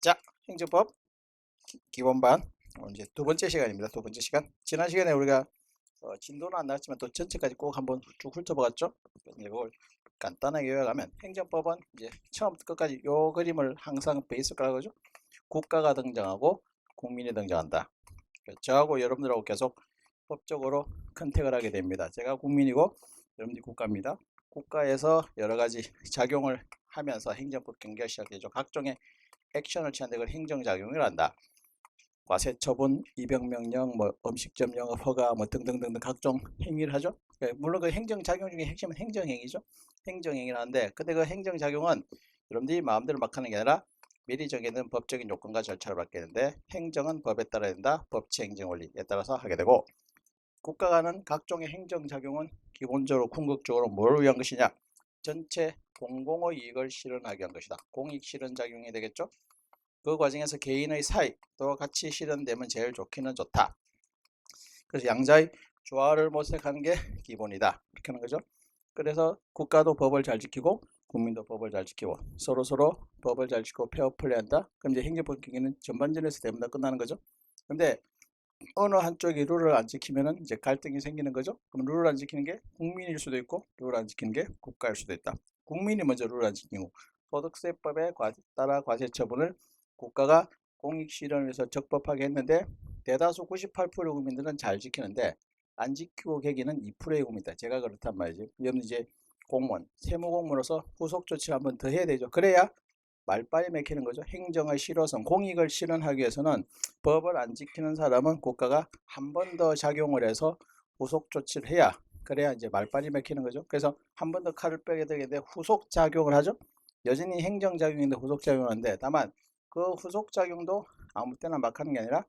자, 행정법 기본반 이제 두 번째 시간입니다. 두 번째 시간. 지난 시간에 우리가 진도는 안 나왔지만 또 전체까지 꼭 한번 쭉 훑어보았죠. 이걸 간단하게 요약하면 행정법은 이제 처음부터 끝까지 요 그림을 항상 베이스라고 하죠. 국가가 등장하고 국민이 등장한다. 저하고 여러분들하고 계속 법적으로 컨택을 하게 됩니다. 제가 국민이고 여러분들이 국가입니다. 국가에서 여러 가지 작용을 하면서 행정법 경계가 시작되죠. 각종의 액션을 취하는데 그걸 행정작용을 한다. 과세처분, 입영명령, 뭐 음식점 영업 허가, 뭐 등등등등 각종 행위를 하죠. 물론 그 행정작용 중에 핵심은 행정행위죠. 행정행위를 하는데, 근데 그 행정작용은 여러분들이 마음대로 막 하는 게 아니라 미리 정해둔 법적인 요건과 절차를 받게 되는데, 행정은 법에 따라야 된다. 법치 행정 원리에 따라서 하게 되고, 국가가 하는 각종의 행정작용은 기본적으로 궁극적으로 뭘 위한 것이냐? 전체 공공의 이익을 실현하기 위한 것이다. 공익 실현 작용이 되겠죠. 그 과정에서 개인의 사익도 같이 실현되면 제일 좋기는 좋다. 그래서 양자의 조화를 모색하는 게 기본이다. 이렇게 하는 거죠. 그래서 국가도 법을 잘 지키고 국민도 법을 잘 지키고 서로 법을 잘 지키고 페어플레이한다. 그럼 이제 행정법 경기는 전반전에서 대부분 다 끝나는 거죠. 근데 어느 한쪽이 룰을 안 지키면은 이제 갈등이 생기는 거죠. 그럼 룰을 안 지키는 게 국민일 수도 있고 룰을 안 지키는 게 국가일 수도 있다. 국민이 먼저 룰을 안 지키고 소득세법에 따라 과세 처분을 국가가 공익 실현을 위해서 적법하게 했는데 대다수 98% 국민들은 잘 지키는데 안 지키고 계기는 2%의 국민이다. 제가 그렇단 말이지. 여러분 이제 공무원, 세무공무원으로서 후속 조치를 한번 더 해야 되죠. 그래야 말빨이 맥히는 거죠. 행정의 실효성, 공익을 실현하기 위해서는 법을 안 지키는 사람은 국가가 한 번 더 작용을 해서 후속 조치를 해야 그래야 이제 말빨이 맥히는 거죠. 그래서 한 번 더 칼을 빼게 되는데 후속 작용을 하죠. 여전히 행정 작용인데 후속 작용을 하는데 다만 그 후속 작용도 아무 때나 막 하는 게 아니라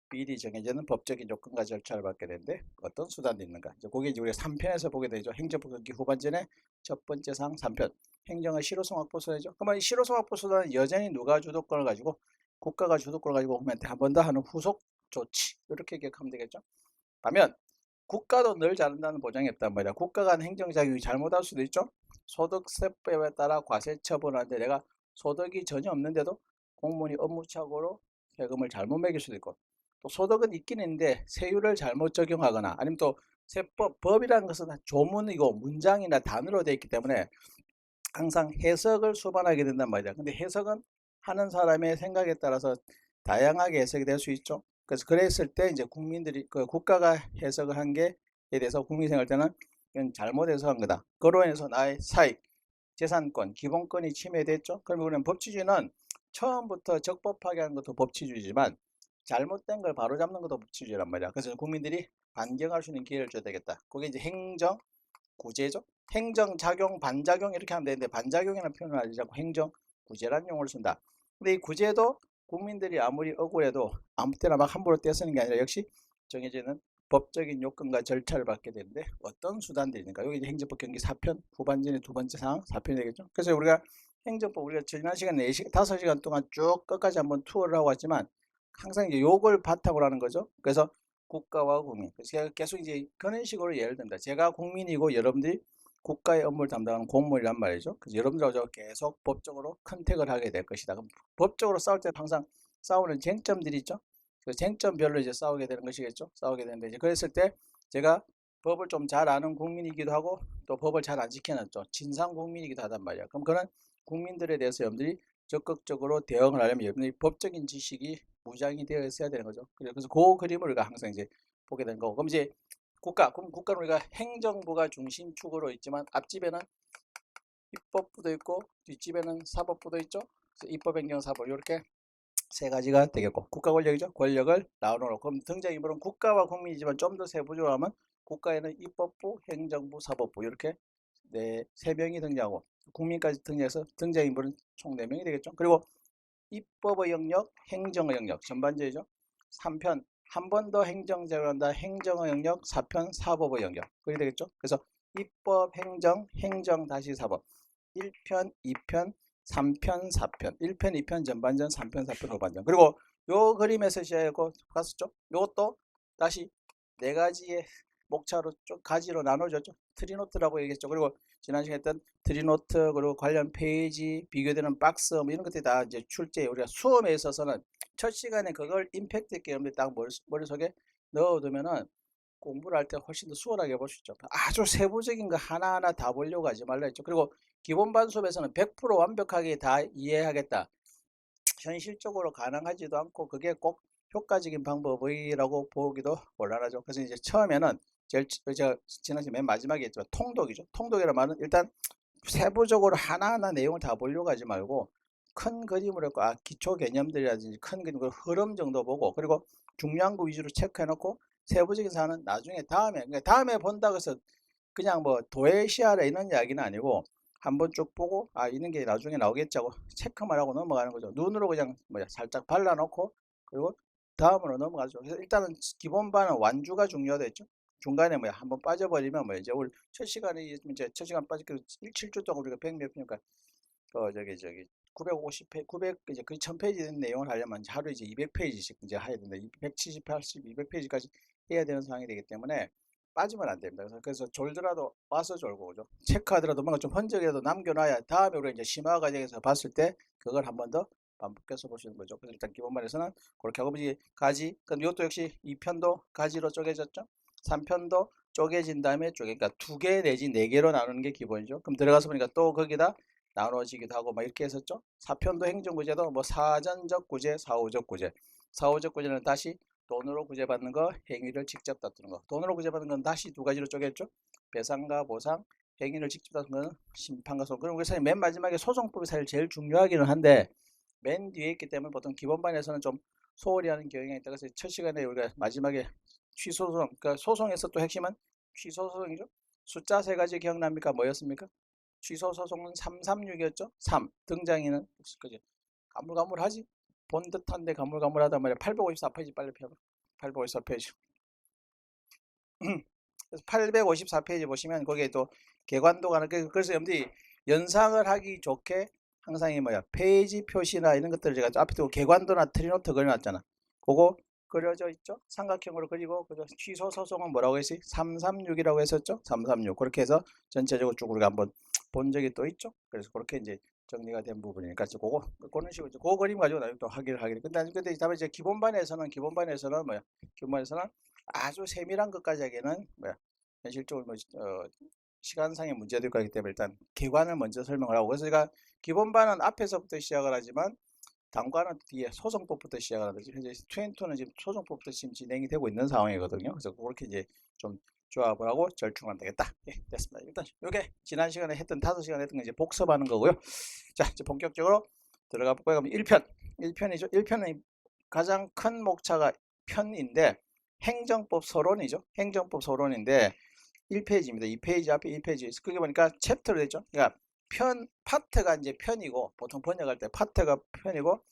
미리 정해지는 법적인 요건과 절차를 받게 되는데 어떤 수단이 있는가? 이제 그게 이제 우리가 3편에서 보게 되죠. 행정법 경기 후반전에 첫 번째 사항 3편. 행정의 실효성 확보 수단이죠. 그러면 이 실효성 확보 수단은 여전히 누가 주도권을 가지고 국가가 주도권을 가지고 국민한테 한 번 더 하는 후속 조치 이렇게 기억하면 되겠죠. 반면 국가도 늘 잘한다는 보장이 없단 말이야. 국가가 하는 행정작용이 잘못할 수도 있죠. 소득세법에 따라 과세 처분하는데 내가 소득이 전혀 없는데도 공무원이 업무착오로 세금을 잘못 매길 수도 있고 또 소득은 있긴 있는데 세율을 잘못 적용하거나 아니면 또 법이라는 것은 조문이고 문장이나 단어로 되어 있기 때문에 항상 해석을 수반하게 된단 말이야. 근데 해석은 하는 사람의 생각에 따라서 다양하게 해석이 될 수 있죠. 그래서 그랬을 때 이제 국민들이 그 국가가 해석을 한 게에 대해서 국민이 생각할 때는 이건 잘못 해석한 거다. 그로 인해서 나의 사익, 재산권, 기본권이 침해됐죠. 그러면 우리는 법치주의는 처음부터 적법하게 하는 것도 법치주의지만 잘못된 걸 바로잡는 것도 법치주의란 말이야. 그래서 국민들이 반경할 수 있는 기회를 줘야 되겠다. 그게 이제 행정 구제죠. 행정작용, 반작용 이렇게 하면 되는데 반작용이라는 표현을 하지 않고 행정구제라는 용어를 쓴다. 근데 이 구제도 국민들이 아무리 억울해도 아무 때나 막 함부로 떼쓰는 게 아니라 역시 정해지는 법적인 요건과 절차를 받게 되는데 어떤 수단들이 있는가. 여기 이제 행정법 경기 4편 후반전의 두 번째 사항 4편이 되겠죠. 그래서 우리가 행정법 우리가 지난 시간 4시간, 5시간 동안 쭉 끝까지 한번 투어를 하고 왔지만 항상 이제 요걸 바탕으로 하는 거죠. 그래서 국가와 국민. 그래서 제가 계속 이제 그런 식으로 예를 든다. 제가 국민이고 여러분들이 국가의 업무를 담당하는 공무원이란 말이죠. 그래서 여러분들하고 계속 법적으로 컨택을 하게 될 것이다. 그럼 법적으로 싸울 때 항상 싸우는 쟁점들이 있죠. 그 쟁점별로 이제 싸우게 되는 것이겠죠. 싸우게 되는데 이제 그랬을 때 제가 법을 좀 잘 아는 국민이기도 하고 또 법을 잘 안 지키는 좀 진상 국민이기도 하단 말이야. 그럼 그런 국민들에 대해서 여러분들이 적극적으로 대응을 하려면 여러분들이 법적인 지식이 무장이 되어 있어야 되는 거죠. 그래서 그 그림을 우리가 항상 이제 보게 되는 거고. 그럼 이제 그럼 국가는 우리가 행정부가 중심축으로 있지만 앞집에는 입법부도 있고 뒷집에는 사법부도 있죠. 그래서 입법, 행정, 사법 이렇게 세 가지가 되겠고 국가 권력이죠. 권력을 나눠놓고 그럼 등장인물은 국가와 국민이지만 좀 더 세부적으로 하면 국가에는 입법부, 행정부, 사법부 이렇게 세 명이 등장하고 국민까지 등장해서 등장인물은 총 4명이 되겠죠. 그리고 입법의 영역, 행정의 영역 전반적이죠. 3편 한 번 더 행정작용을 한다. 행정의 영역, 4편 사법의 영역. 그게 되겠죠. 그래서 입법, 행정, 행정 다시 사법. 1편, 2편, 3편, 4편. 1편, 2편 전반전, 3편, 4편 후반전. 그리고 요 그림에서 시작하고 봤었죠. 요것도 다시 네 가지의 목차로 좀 가지로 나눠졌죠. 트리노트라고 얘기했죠. 그리고 지난 시간에 했던 트리노트 그리고 관련 페이지 비교되는 박스 뭐 이런 것들이 다 이제 출제 우리가 수험에 있어서는 첫 시간에 그걸 임팩트 있게 여러분들 딱 머릿속에 넣어두면은 공부를 할 때 훨씬 더 수월하게 볼 수 있죠. 아주 세부적인 거 하나하나 다 보려고 하지 말라 했죠. 그리고 기본반 수업에서는 100% 완벽하게 다 이해하겠다. 현실적으로 가능하지도 않고 그게 꼭 효과적인 방법이라고 보기도 곤란하죠. 그래서 이제 처음에는 제가 지난주에 맨 마지막에 했지만 통독이죠. 통독이라는 말은 일단 세부적으로 하나하나 내용을 다 보려고 하지 말고 큰 그림으로 기초 개념들이라든지 큰 그림 흐름 정도 보고 그리고 중요한 거 위주로 체크해 놓고 세부적인 사안은 나중에 다음에 본다고 해서 그냥 뭐 도외시하라 이런 이야기는 아니고 한번 쭉 보고 이런 게 나중에 나오겠지 하고 체크만 하고 넘어가는 거죠. 눈으로 그냥 살짝 발라놓고 그리고 다음으로 넘어가죠. 그래서 일단은 기본반은 완주가 중요하겠죠. 중간에 한번 빠져버리면 이제 오늘 첫 시간에 이제 첫 시간 빠지고 7주 동안 우리가 100몇 편이니까 저기 950페이지 900 이제 그 1000페이지 된 내용을 하려면 하루 이제 200페이지씩 이제 해야 된다. 170, 80, 200페이지까지 해야 되는 상황이 되기 때문에 빠지면 안 됩니다. 그래서 졸더라도 와서 졸고 그죠. 체크하더라도 뭔가 좀 흔적이라도 남겨놔야 다음에 우리가 이제 심화 과정에서 봤을 때 그걸 한 번 더 반복해서 보시는 거죠. 그래서 일단 기본반에서는 그렇게 하고 이제 가지. 그럼 이것도 역시 2편도 가지로 쪼개졌죠. 3편도 쪼개진 다음에 그러니까 2개 내지 4개로 나누는 게 기본이죠. 그럼 들어가서 보니까 또 거기다 나눠지기도 하고 막 이렇게 했었죠. 4편도 행정구제도 뭐 사전적 구제, 사후적 구제. 사후적 구제는 다시 돈으로 구제받는 거, 행위를 직접 다투는 거. 돈으로 구제받는 건 다시 2가지로 쪼갰죠. 배상과 보상, 행위를 직접 다투는 건 심판과 소송. 그럼 우리 사실 맨 마지막에 소송법이 사실 제일 중요하기는 한데 맨 뒤에 있기 때문에 보통 기본반에서는 좀 소홀히 하는 경향이 있다. 그래서 첫 시간에 우리가 마지막에 취소소송, 그러니까 소송에서 또 핵심은 취소소송이죠. 숫자 3가지 기억납니까? 뭐였습니까? 취소소송은 336이었죠. 3 등장인은 그죠. 가물가물하지. 본 듯한데 가물가물하단 말이야. 854페이지 빨리 펴봐. 854페이지. 그래서 854페이지 보시면 거기에 또 개관도가 그래서 여러분들이 연상을 하기 좋게 항상 이 페이지 표시나 이런 것들을 제가 앞에 또 개관도나 트리노트 그려놨잖아. 그거 그려져 있죠. 삼각형으로 그리고 그죠. 취소 소송은 뭐라고 했지? 336이라고 했었죠. 336 그렇게 해서 전체적으로 쭉 우리가 한번 본 적이 또 있죠. 그래서 그렇게 이제 정리가 된 부분이니까 그런 식으로 그거 그림 가지고 나중에 또 하기를. 근데 다음에 이제 기본반에서는 기본반에서는 아주 세밀한 것까지 하기에는 현실적으로 시간상의 문제도 있기 때문에 일단 기관을 먼저 설명을 하고 그래서 제가 기본반은 앞에서부터 시작을 하지만 단과는 뒤에 소송법부터 시작을 하듯이 현재 2&2는 지금 소송법부터 지금 진행이 되고 있는 상황이거든요. 그래서 그렇게 이제 좀 조합을 하고 절충하면 되겠다. 예, 됐습니다. 일단 이게 지난 시간에 했던 5시간 했던 거 이제 복습하는 거고요. 자, 이제 본격적으로 들어가 볼까요? 그럼 1편이죠. 1편은 가장 큰 목차가 편인데 행정법 서론이죠. 행정법 서론인데 1페이지입니다. 2페이지 앞에 1페이지. 그게 보니까 챕터로 되죠. 그러니까 파트가 이제 편이고 보통 번역할 때 파트가 편이고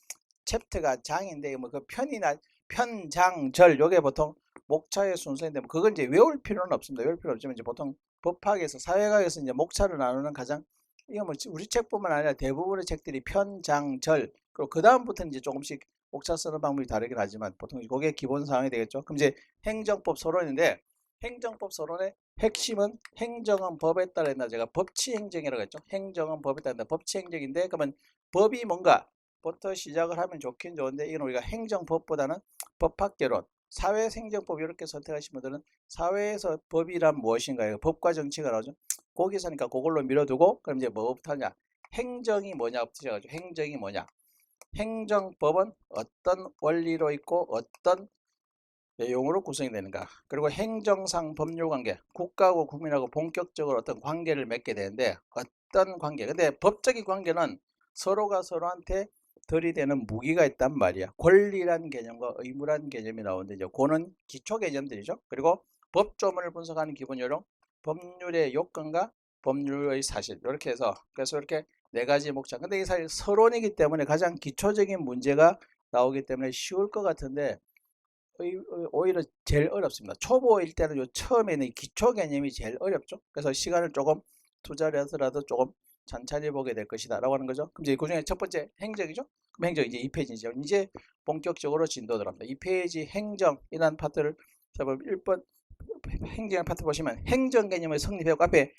챕터가 장인데 뭐 그 편이나 편장절 요게 보통 목차의 순서인데 뭐 그걸 이제 외울 필요는 없습니다. 외울 필요 없지만 이제 보통 법학에서 사회학에서 이제 목차를 나누는 가장 이거 뭐 우리 책뿐만 아니라 대부분의 책들이 편장절 그리고 그 다음부터는 이제 조금씩 목차 쓰는 방법이 다르긴 하지만 보통 그게 기본 사항이 되겠죠. 그럼 이제 행정법 서론인데 행정법 서론의 핵심은 행정은 법에 따라 했나 제가 법치행정이라고 했죠. 행정은 법에 따라 한다. 법치행정인데 그러면 법이 뭔가 부터 시작을 하면 좋긴 좋은데 이건 우리가 행정법보다는 법학개론 사회행정법 이렇게 선택하신 분들은 사회에서 법이란 무엇인가요? 법과 정치가 나오죠. 거기서니까 그걸로 밀어두고 그럼 이제 뭐부터 하냐 행정이 뭐냐부터 시작하죠. 행정이 뭐냐 행정법은 어떤 원리로 있고 어떤 내용으로 구성이 되는가 그리고 행정상 법률관계 국가하고 국민하고 본격적으로 어떤 관계를 맺게 되는데 어떤 관계 근데 법적인 관계는 서로가 서로한테 들이대는 무기가 있단 말이야. 권리란 개념과 의무란 개념이 나오는데 이제 그는 기초 개념들이죠. 그리고 법조문을 분석하는 기본 요령 법률의 요건과 법률의 사실 이렇게 해서 그래서 이렇게 4가지 목차 근데 이 사실 서론이기 때문에 가장 기초적인 문제가 나오기 때문에 쉬울 것 같은데 오히려 제일 어렵습니다. 초보일 때는 요 처음에는 기초 개념이 제일 어렵죠. 그래서 시간을 조금 투자를 해서라도 조금 천천히 보게 될 것이다 라고 하는 거죠. 그럼 이제 그 중에 첫 번째 행정이죠. 그럼 행정 이제 2페이지죠. 이제 본격적으로 진도 들어갑니다. 2페이지 행정이라는 파트를 잡으면 1번 행정의 파트 보시면 행정 개념을 성립해고 앞에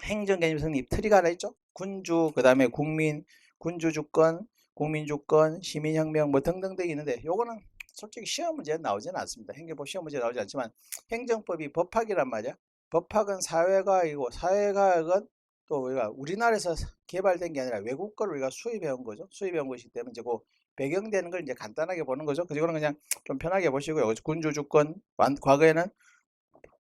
행정 개념 성립 트리가 하나 있죠. 군주, 그 다음에 국민, 군주주권, 국민주권, 시민혁명 뭐 등등등 있는데 요거는 솔직히 시험 문제에 나오지는 않습니다. 행정법 시험 문제에 나오지 않지만 행정법이 법학이란 말이야. 법학은 사회과학이고 사회과학은 또 우리가 우리나라에서 개발된 게 아니라 외국 걸 우리가 수입해온 거죠. 수입해온 것이기 때문에 이제 그 배경되는 걸 이제 간단하게 보는 거죠. 그래서 이거는 그냥 좀 편하게 보시고요. 군주주권, 과거에는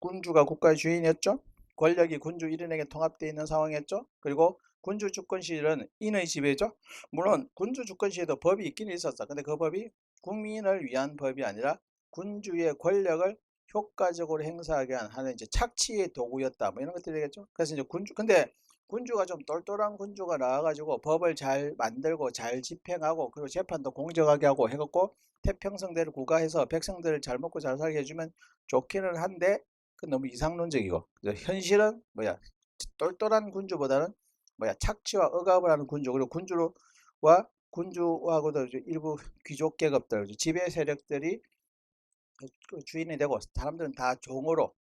군주가 국가의 주인이었죠. 권력이 군주 1인에게 통합되어 있는 상황이었죠. 그리고 군주 주권 시절은 인의 지배죠. 물론 군주 주권 시에도 법이 있긴 있었어. 근데 그 법이 국민을 위한 법이 아니라 군주의 권력을 효과적으로 행사하게 하는 이제 착취의 도구였다. 뭐 이런 것들이 되겠죠. 그래서 이제 근데 군주가 좀 똘똘한 군주가 나와가지고 법을 잘 만들고 잘 집행하고 그리고 재판도 공정하게 하고 해갖고 태평성대를 구가해서 백성들을 잘 먹고 잘 살게 해주면 좋기는 한데 그 너무 이상론적이고 현실은 뭐야 똘똘한 군주보다는 뭐야 착취와 억압을 하는 군주 그리고 군주하고도 일부 귀족 계급들 지배 세력들이 그 주인이 되고 사람들은 다 종으로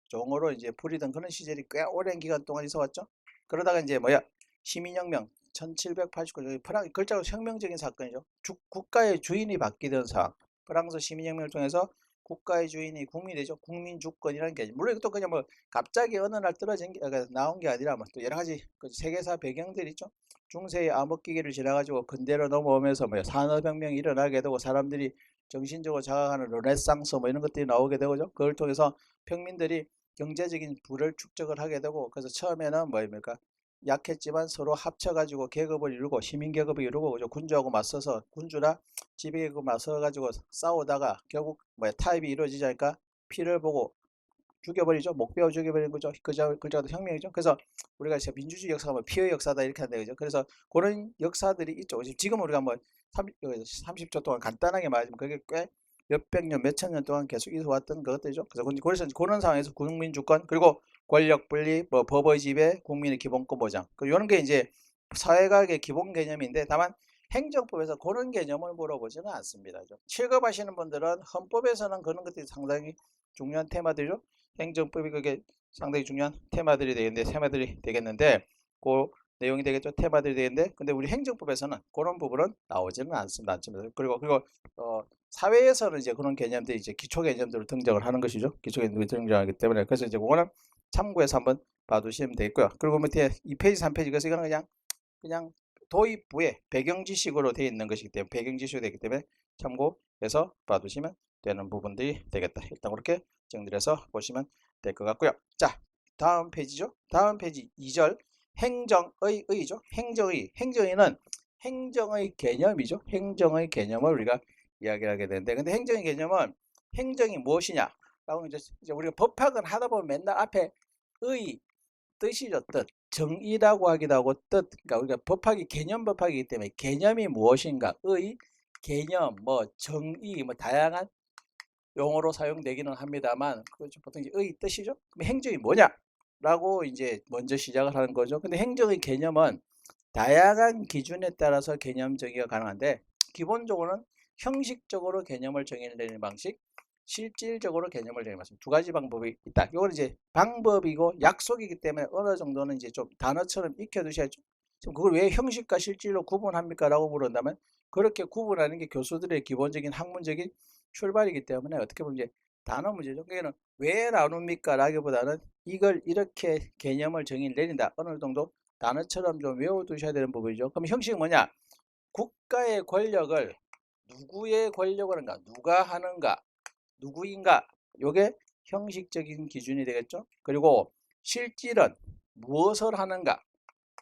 이제 부리던 그런 시절이 꽤 오랜 기간 동안 있어왔죠. 그러다가 이제 뭐야 시민혁명 1789 프랑스 글자로 혁명적인 사건이죠. 국가의 주인이 바뀌던 상황. 프랑스 시민혁명을 통해서 국가의 주인이 국민이 되죠. 국민주권이라는 게 물론 이것도 그냥 뭐 갑자기 어느 날 떨어진 게 나온 게 아니라 뭐 또 여러 가지 그 세계사 배경들이 있죠. 중세의 암흑기기를 지나가지고 근대로 넘어오면서 뭐 산업혁명이 일어나게 되고 사람들이 정신적으로 자각하는 르네상스 뭐 이런 것들이 나오게 되고죠. 그걸 통해서 평민들이 경제적인 부를 축적을 하게 되고 그래서 처음에는 뭐입니까? 약했지만 서로 합쳐가지고 계급을 이루고 시민계급을 이루고 그죠? 군주하고 맞서서 군주나 지배계급 맞서가지고 싸우다가 결국 뭐 타협이 이루어지지 않을까 피를 보고 죽여버리죠. 목베어 죽여버리는 거죠. 글자도 혁명이죠. 그래서 우리가 이제 민주주의 역사가 뭐 피의 역사다 이렇게 하는데 그죠. 그래서 그런 역사들이 있죠. 지금 우리가 뭐 30초 동안 간단하게 말하자면 그게 꽤 몇백 년, 몇천 년 동안 계속 있어왔던 것들이죠. 그래서 그런 상황에서 국민주권 그리고 권력 분리, 뭐 법의 지배, 국민의 기본권 보장 이런 게 이제 사회과학의 기본 개념인데 다만 행정법에서 그런 개념을 물어보지는 않습니다. 7급 하시는 분들은 헌법에서는 그런 것들이 상당히 중요한 테마들이죠. 행정법이 그게 상당히 중요한 테마들이 되겠는데 그 내용이 되겠죠. 테마들이 되겠는데 근데 우리 행정법에서는 그런 부분은 나오지는 않습니다. 그리고 사회에서는 이제 그런 개념들이 이제 기초 개념들을 등장을 하는 것이죠. 기초 개념들이 등장하기 때문에 그래서 이제 그거는 참고해서 한번 봐두시면 되겠고요. 그리고 밑에 2페이지, 3페이지 그래서 이거는 그냥 도입부에 배경 지식으로 되어 있는 것이기 때문에 배경 지식으로 되기 때문에 참고해서 봐두시면 되는 부분들이 되겠다. 일단 그렇게 정리해서 보시면 될 것 같고요. 자, 다음 페이지죠. 다음 페이지 2절 행정의 의죠. 행정의는 행정의 개념이죠. 행정의 개념을 우리가 이야기를 하게 되는데 근데 행정의 개념은 행정이 무엇이냐 라고 이제 우리가 법학은 하다 보면 맨날 앞에 의 뜻이죠. 뜻 정의라고 하기도 하고 뜻 그러니까 우리가 법학이 개념 법학이기 때문에 개념이 무엇인가 의 개념 뭐 정의 뭐 다양한 용어로 사용되기는 합니다만 보통 이제 의 뜻이죠. 그럼 행정이 뭐냐 라고 이제 먼저 시작을 하는 거죠. 근데 행정의 개념은 다양한 기준에 따라서 개념 정의가 가능한데 기본적으로는 형식적으로 개념을 정의내는 방식 실질적으로 개념을 정의하는 방식 두 가지 방법이 있다. 이건 이제 방법이고 약속이기 때문에 어느 정도는 이제 좀 단어처럼 익혀두셔야죠. 지금 그걸 왜 형식과 실질로 구분합니까? 라고 물은다면 그렇게 구분하는 게 교수들의 기본적인 학문적인 출발이기 때문에 어떻게 보면 이제 단어 문제죠. 그러니까 왜 나눕니까? 라기보다는 이걸 이렇게 개념을 정의를 내린다. 어느 정도 단어처럼 좀 외워두셔야 되는 부분이죠. 그럼 형식은 뭐냐? 국가의 권력을 누구의 권력을 하는가? 누가 하는가? 누구인가? 요게 형식적인 기준이 되겠죠. 그리고 실질은 무엇을 하는가?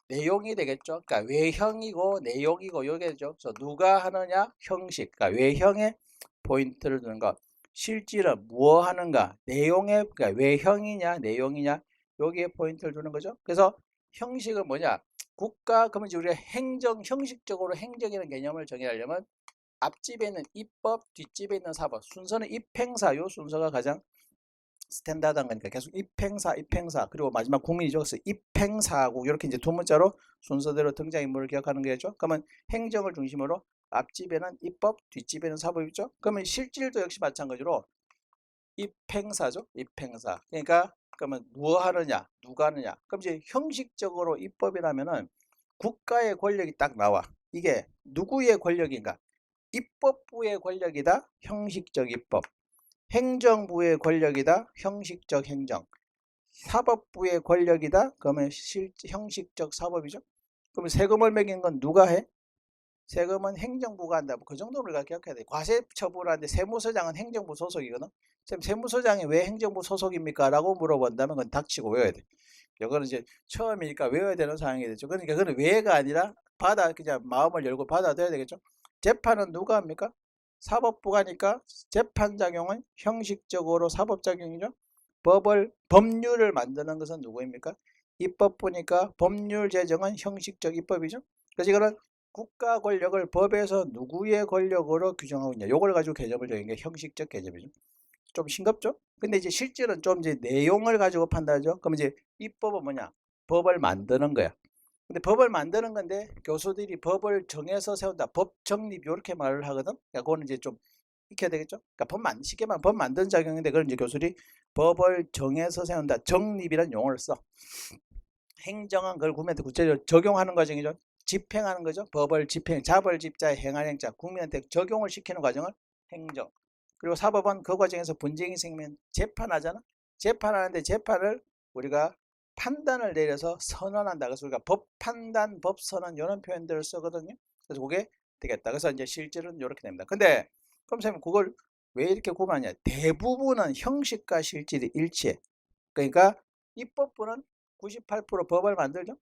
내용이 되겠죠. 그러니까 외형이고 내용이고 요게죠. 그래서 누가 하느냐? 형식. 그러니까 외형의 포인트를 두는 것. 실질은 무엇 하는가? 내용의 그러니까 외형이냐 내용이냐 여기에 포인트를 두는 거죠. 그래서 형식은 뭐냐? 그러면 이제 우리가 형식적으로 행정이라는 개념을 정의하려면 앞집에 있는 입법, 뒷집에 있는 사법, 순서는 입행사, 요 순서가 가장 스탠다드한 거니까 계속 입행사, 그리고 마지막 국민이죠. 그래서 입행사하고 이렇게 이제 두 문자로 순서대로 등장인물을 기억하는 거죠. 그러면 행정을 중심으로 앞집에는 입법, 뒷집에는 사법이죠. 그러면 실질도 역시 마찬가지로 입행사죠. 입행사. 그러니까 그러면 뭐 하느냐, 누가 하느냐. 그럼 이제 형식적으로 입법이라면은 국가의 권력이 딱 나와. 이게 누구의 권력인가? 입법부의 권력이다. 형식적 입법. 행정부의 권력이다. 형식적 행정. 사법부의 권력이다. 그러면 형식적 사법이죠. 그러면 세금을 매기는 건 누가 해? 세금은 행정부가 한다. 그 정도는 우리가 기억해야 돼. 과세 처분하는데 세무서장은 행정부 소속이거든. 세무서장이 왜 행정부 소속입니까? 라고 물어본다면 그건 닥치고 외워야 돼. 이거는 이제 처음이니까 외워야 되는 상황이 되죠. 그러니까 그건 왜가 아니라 그냥 마음을 열고 받아들여야 되겠죠. 재판은 누가 합니까? 사법부가 하니까 재판작용은 형식적으로 사법작용이죠. 법률을 만드는 것은 누구입니까? 입법부니까 법률 제정은 형식적 입법이죠. 그래서 이거는 국가 권력을 법에서 누구의 권력으로 규정하고 있냐. 요걸 가지고 개념을 정한 게 형식적 개념이죠. 좀 싱겁죠? 근데 이제 실제로는 좀 이제 내용을 가지고 판단하죠. 그럼 이제 입법은 뭐냐? 법을 만드는 거야. 근데 법을 만드는 건데 교수들이 법을 정해서 세운다. 법 정립 이렇게 말을 하거든. 그러니까 그거는 이제 좀 익혀야 되겠죠. 그러니까 쉽게 말하면 법 만드는 작용인데 그걸 이제 교수들이 법을 정해서 세운다. 정립이라는 용어를 써. 행정은 그걸 국민한테 구체적으로 적용하는 과정이죠. 집행하는 거죠. 법을 집행, 자벌 집자, 행할 행자, 국민한테 적용을 시키는 과정을 행정. 그리고 사법은 그 과정에서 분쟁이 생기면 재판하잖아. 재판하는데 재판을 우리가 판단을 내려서 선언한다. 그래서 우리가 법 판단, 법 선언 이런 표현들을 쓰거든요. 그래서 그게 되겠다. 그래서 이제 실질은 이렇게 됩니다. 근데 그럼 선생님 그걸 왜 이렇게 구분하냐? 대부분은 형식과 실질이 일치해. 그러니까 입법부는 98% 법을 만들죠.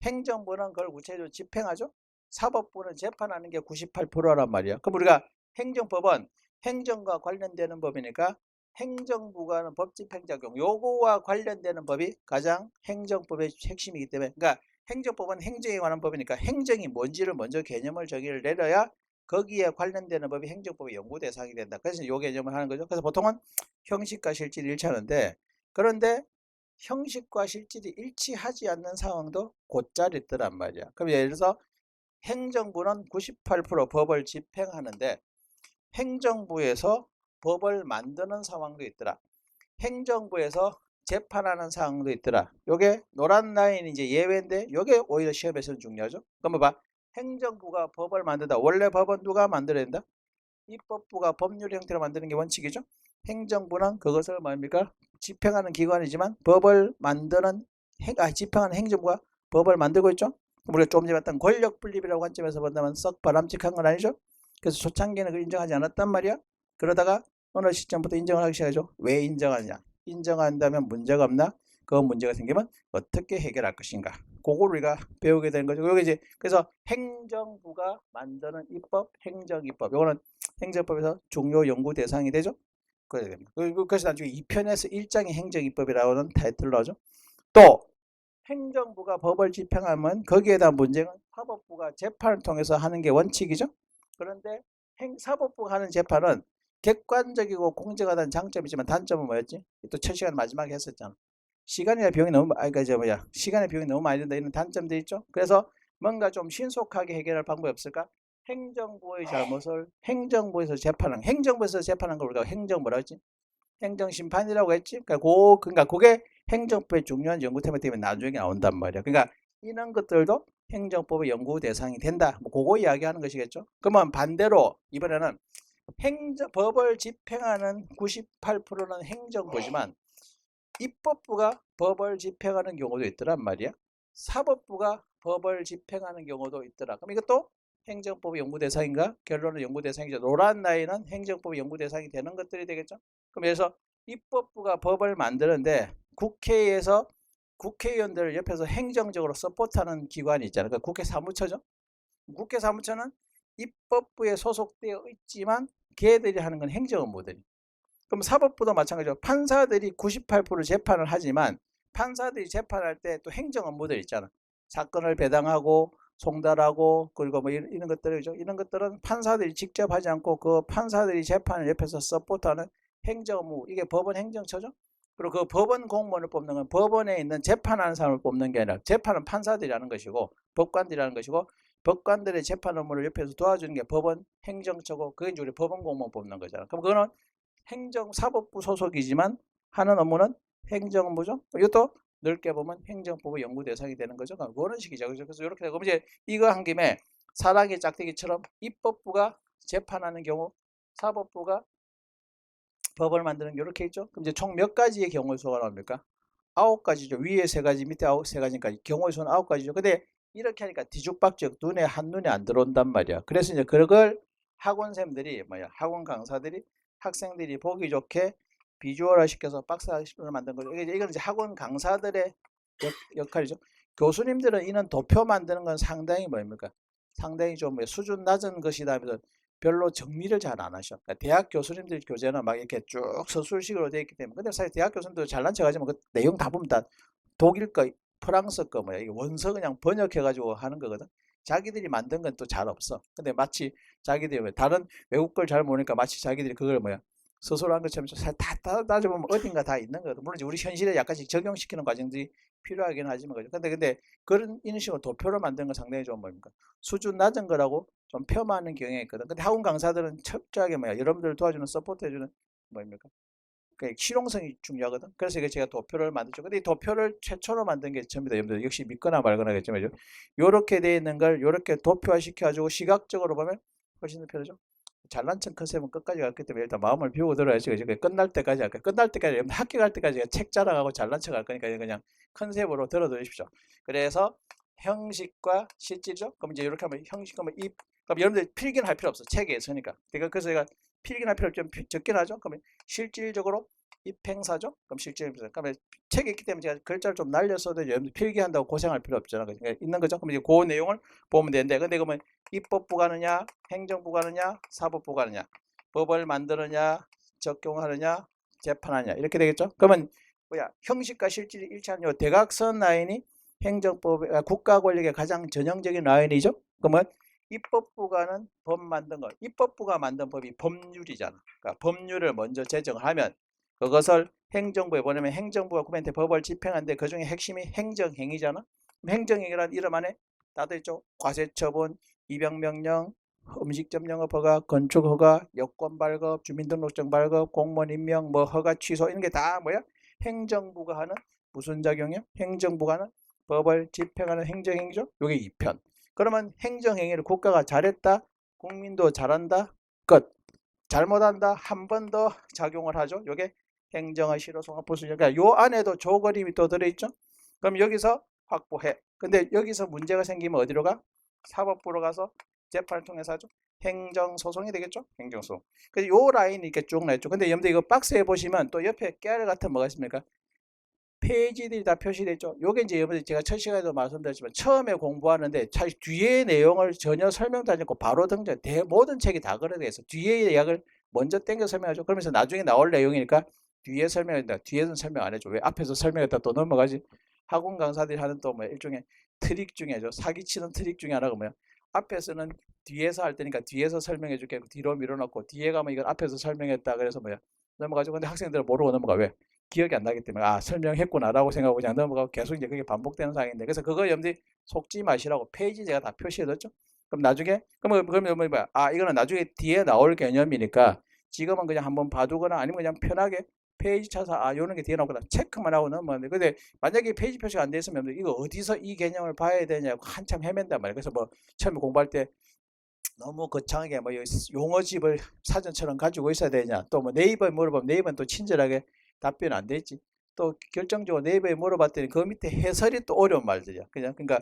행정부는 그걸 구체적으로 집행하죠. 사법부는 재판하는 게 98%란 말이야. 그럼 우리가 행정법은 행정과 관련되는 법이니까 행정부가 하는 법 집행작용 요거와 관련되는 법이 가장 행정법의 핵심이기 때문에 그러니까 행정법은 행정에 관한 법이니까 행정이 뭔지를 먼저 개념을 정의를 내려야 거기에 관련되는 법이 행정법의 연구 대상이 된다. 그래서 요 개념을 하는 거죠. 그래서 보통은 형식과 실질이 일치하는데 그런데 형식과 실질이 일치하지 않는 상황도 곧잘 있더란 말이야. 그럼 예를 들어서 행정부는 98% 법을 집행하는데 행정부에서 법을 만드는 상황도 있더라. 행정부에서 재판하는 상황도 있더라. 요게 노란 라인이 이제 예외인데 요게 오히려 시험에서는 중요하죠. 그러면 봐. 행정부가 법을 만든다. 원래 법은 누가 만들어야 된다? 입법부가 법률 형태로 만드는 게 원칙이죠. 행정부는 그것을 뭡니까? 집행하는 기관이지만 법을 만드는 집행하는 행정부가 법을 만들고 있죠. 우리가 조금 전에 봤던 권력 분립이라고 관점에서 본다면 썩 바람직한 건 아니죠. 그래서 초창기에는 그걸 인정하지 않았단 말이야. 그러다가 어느 시점부터 인정을 하기 시작하죠. 왜 인정하느냐? 인정한다면 문제가 없나? 그 문제가 생기면 어떻게 해결할 것인가? 그걸 우리가 배우게 되는 거죠. 여기 이제 그래서 행정부가 만드는 입법, 행정입법. 이거는 행정법에서 중요 연구 대상이 되죠. 그래야 됩니다. 그래서 나중에 2편에서 1장이 행정입법이라는 타이틀로 하죠. 또 행정부가 법을 집행하면 거기에 대한 문제는 사법부가 재판을 통해서 하는 게 원칙이죠. 그런데 사법부가 하는 재판은 객관적이고 공정하다는 장점이지만 단점은 뭐였지? 또 첫 시간 마지막에 했었잖아. 시간이나 비용이 너무 시간의 비용이 너무 많이 든다 이런 단점도 있죠. 그래서 뭔가 좀 신속하게 해결할 방법이 없을까? 행정부의 잘못을 행정부에서 재판한 걸 우리가 행정부라고 했지. 행정심판이라고 했지. 그러니까 그게 행정법의 중요한 연구 테마 때문에 나중에 나온단 말이야. 그러니까 이런 것들도 행정법의 연구 대상이 된다. 뭐 그거 이야기하는 것이겠죠. 그러면 반대로 이번에는 법을 집행하는 98%는 행정부지만 입법부가 법을 집행하는 경우도 있더란 말이야. 사법부가 법을 집행하는 경우도 있더라. 그럼 이것도 행정법 연구 대상인가? 결론은 연구 대상이죠. 노란 라인은 행정법 연구 대상이 되는 것들이 되겠죠. 그럼 그래서 입법부가 법을 만드는데 국회에서 국회의원들을 옆에서 행정적으로 서포트하는 기관이 있잖아요. 그러니까 국회 사무처죠. 국회 사무처는 입법부에 소속되어 있지만 걔들이 하는 건 행정 업무들이. 그럼 사법부도 마찬가지로 판사들이 98% 재판을 하지만 판사들이 재판할 때 또 행정 업무들 있잖아. 사건을 배당하고 송달하고 그리고 뭐 이런 것들이죠. 이런 것들은 판사들이 직접 하지 않고 그 판사들이 재판을 옆에서 서포트하는 행정 업무. 이게 법원 행정처죠. 그리고 그 법원 공무원을 뽑는 건 법원에 있는 재판하는 사람을 뽑는 게 아니라 재판은 판사들이 하는 것이고 법관들이 하는 것이고 법관들의 재판 업무를 옆에서 도와주는 게 법원 행정처고 그게 이제 우리 법원 공무원 뽑는 거잖아. 그럼 그거는 행정사법부 소속이지만 하는 업무는 행정부죠. 이것도 넓게 보면 행정법의 연구 대상이 되는 거죠. 그런 식이죠. 그래서 이렇게 되고 이제 이거 한 김에 사랑의 짝대기처럼 입법부가 재판하는 경우, 사법부가 법을 만드는 게 이렇게 있죠. 그럼 이제 총 몇 가지의 경우 수가 나옵니까? 9가지죠. 위에 3가지, 밑에 3가지까지 경우의 수는 9가지죠. 근데 이렇게 하니까 뒤죽박죽 눈에 한눈에 안 들어온단 말이야. 그래서 이제 그걸 학원생들이 학원 강사들이 학생들이 보기 좋게 비주얼화 시켜서 박스를 만든 거죠. 이건 이제 학원 강사들의 역할이죠. 교수님들은 이런 도표 만드는 건 상당히 뭡니까? 상당히 좀 수준 낮은 것이다 하면서 별로 정리를 잘 안 하셔. 그러니까 대학 교수님들 교재는 막 이렇게 쭉 서술식으로 되어 있기 때문에. 근데 사실 대학 교수님들 잘난 척하지만 그 내용 다 보면 다 독일 거, 프랑스 거 이게 원서 그냥 번역해가지고 하는 거거든. 자기들이 만든 건 또 잘 없어. 근데 마치 자기들이 다른 외국 걸 잘 모르니까 마치 자기들이 그걸 스스로 한 것처럼 다 따져보면 어딘가 다 있는 거거든. 물론 우리 현실에 약간씩 적용시키는 과정들이 필요하긴 하지만 그죠. 근데 그런 이런 식으로 도표를 만드는 건 상당히 좀 수준 낮은 거라고 좀 폄하하는 경향이 있거든. 근데 학원 강사들은 철저하게 여러분들을 도와주는 서포트 해주는 뭡니까? 그 실용성이 중요하거든. 그래서 이게 제가 도표를 만들죠. 근데 이 도표를 최초로 만든 게 접니다. 여러분들 역시 믿거나 말거나겠지만 요렇게 돼 있는 걸 요렇게 도표화 시켜가지고 시각적으로 보면 훨씬 더 편하죠. 잘난 척 컨셉은 끝까지 갔기 때문에 일단 마음을 비우고 들어야지. 끝날 때까지 할까? 끝날 때까지 학교 갈 때까지 책 자랑하고 잘난 척 할 거니까 그냥 컨셉으로 들어두십시오. 그래서 형식과 실질적. 그럼 이제 이렇게 하면 형식 하면 그럼 여러분들 필기는 할 필요 없어. 책에 있으니까. 그래서 제가 필기는 할 필요 좀 적긴 하죠. 그러면 실질적으로 입행사죠. 그럼 실질적으로 그러면 책에 있기 때문에 제가 글자를 좀 날렸어도 여러분들 필기한다고 고생할 필요 없잖아. 그러니까 있는 거죠. 그럼 이제 그 내용을 보면 되는데 근데 그러면 입법부가 하느냐, 행정부가 하느냐, 사법부가 하느냐, 법을 만드느냐, 적용하느냐, 재판하느냐 이렇게 되겠죠. 그러면 형식과 실질이 일치하는 대각선 라인이 국가 권력의 가장 전형적인 라인이죠. 그러면 입법부가는 법 만든 거, 입법부가 만든 법이 법률이잖아. 그러니까 법률을 먼저 제정을 하면 그것을 행정부에 보내면 행정부가 국민한테 법을 집행하는데 그 중에 핵심이 행정행위잖아. 행정행위란 이름 안에 나도 있죠. 과세처분, 입양명령, 음식점 영업 허가, 건축 허가, 여권 발급, 주민등록증 발급, 공무원 임명, 허가 취소 이런 게 다 행정부가 하는 무슨 작용이요? 행정부가 하는 법을 집행하는 행정행위죠. 요게 2편. 그러면 행정행위를 국가가 잘했다, 국민도 잘한다, 끝. 잘못한다, 한 번 더 작용을 하죠. 요게 행정의 실효 종합부수. 그러니까 요 안에도 조거림이 또 들어있죠. 그럼 여기서 확보해. 근데 여기서 문제가 생기면 어디로 가? 사법부로 가서 재판을 통해서 하죠. 행정소송이 되겠죠. 행정소송. 그래서 요 라인이 이렇게 쭉 나있죠. 근데 여러분들 이거 박스에 보시면 또 옆에 깨알 같은 뭐가 있습니까? 페이지들이 다 표시되어 있죠. 요게 이제 여러분들 제가 첫 시간에도 말씀드렸지만 처음에 공부하는데 사실 뒤에 내용을 전혀 설명도 하지 않고 바로 등장. 모든 책이 다 그래 되어 있어. 뒤에 약을 먼저 땡겨 설명하죠. 그러면서 나중에 나올 내용이니까 뒤에 설명한다. 뒤에는 설명 안 해줘. 왜 앞에서 설명했다 또 넘어가지? 학원 강사들이 하는 또 일종의 트릭 중에죠. 사기치는 트릭 중에 하나가 앞에서는 뒤에서 할 때니까 뒤에서 설명해 줄게. 뒤로 밀어놓고 뒤에 가면 이건 앞에서 설명했다. 그래서 넘어가죠. 근데 학생들은 모르고 넘어가. 왜? 기억이 안 나기 때문에 설명했구나라고 생각하고 그냥 넘어가고 계속 이제 그게 반복되는 상황인데 그래서 그거 여러분들이 속지 마시라고 페이지 제가 다 표시해뒀죠. 그럼 나중에 그러면 이거는 나중에 뒤에 나올 개념이니까 지금은 그냥 한번 봐두거나 아니면 그냥 편하게 페이지 찾아서 요런 게 뒤에 나오거나 체크만 하고 넘어가는데 근데 만약에 페이지 표시가 안 돼 있으면 이거 어디서 이 개념을 봐야 되냐고 한참 헤맨단 말이에요. 그래서 처음에 공부할 때 너무 거창하게 용어집을 사전처럼 가지고 있어야 되냐 또 네이버에 물어보면 네이버는 또 친절하게 답변 안 되지. 또 결정적으로 네이버에 물어봤더니 그 밑에 해설이 또 어려운 말들이야. 그러니까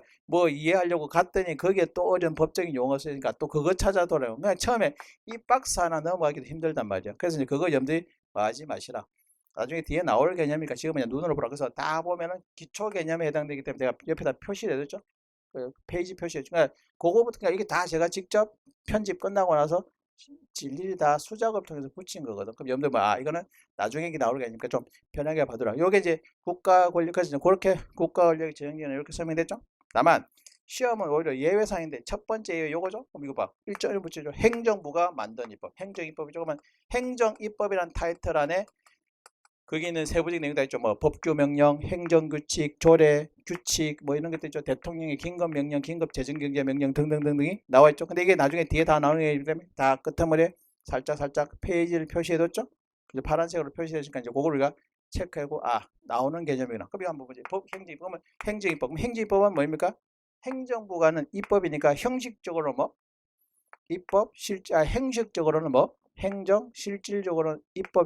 이해하려고 갔더니 거기에 또 어려운 법적인 용어 쓰니까 또 그거 찾아더라고. 그러니까 처음에 이 박스 하나 넘어가기도 힘들단 말이야. 그래서 이제 그거 염두에 하지 마시라. 나중에 뒤에 나올 개념이니까 지금 그냥 눈으로 보라. 그래서 다 보면은 기초 개념에 해당되기 때문에 내가 옆에다 표시를 해뒀죠. 그 페이지 표시했죠. 그러니까 그거부터 이게 다 제가 직접 편집 끝나고 나서 일일이 다 수작업을 통해서 붙인 거거든. 그럼 여러분들 이거는 나중에 나올 게 아니니까 좀 편하게 봐두라. 요게 이제 국가 권력까지 그렇게 국가 권력의 정의는 이렇게 설명됐죠. 다만 시험은 오히려 예외상인데 첫 번째 예외 요거죠. 그럼 이거 봐. 1.1 붙이죠. 행정부가 만든 입법. 행정입법이죠. 그러면 행정입법이란 타이틀 안에 거기 있는 세부적인 내용이 다 있죠. 법규명령, 행정규칙, 조례, 규칙 이런 것도 있죠. 대통령의 긴급명령, 긴급재정경제명령 등등등등이 나와 있죠. 근데 이게 나중에 뒤에 다 나오는 게 때문에 다 끝머리에 살짝 페이지를 표시해뒀죠. 파란색으로 표시해주니까 이제 그걸 우리가 체크하고 나오는 개념이구나. 그럼 이거 한번 보죠. 행정입법. 그러면 행정입법. 그럼 행정입법은 뭐입니까? 행정부가 하는 입법이니까 형식적으로 뭐 입법, 형식적으로는 뭐 행정, 실질적으로는 입법.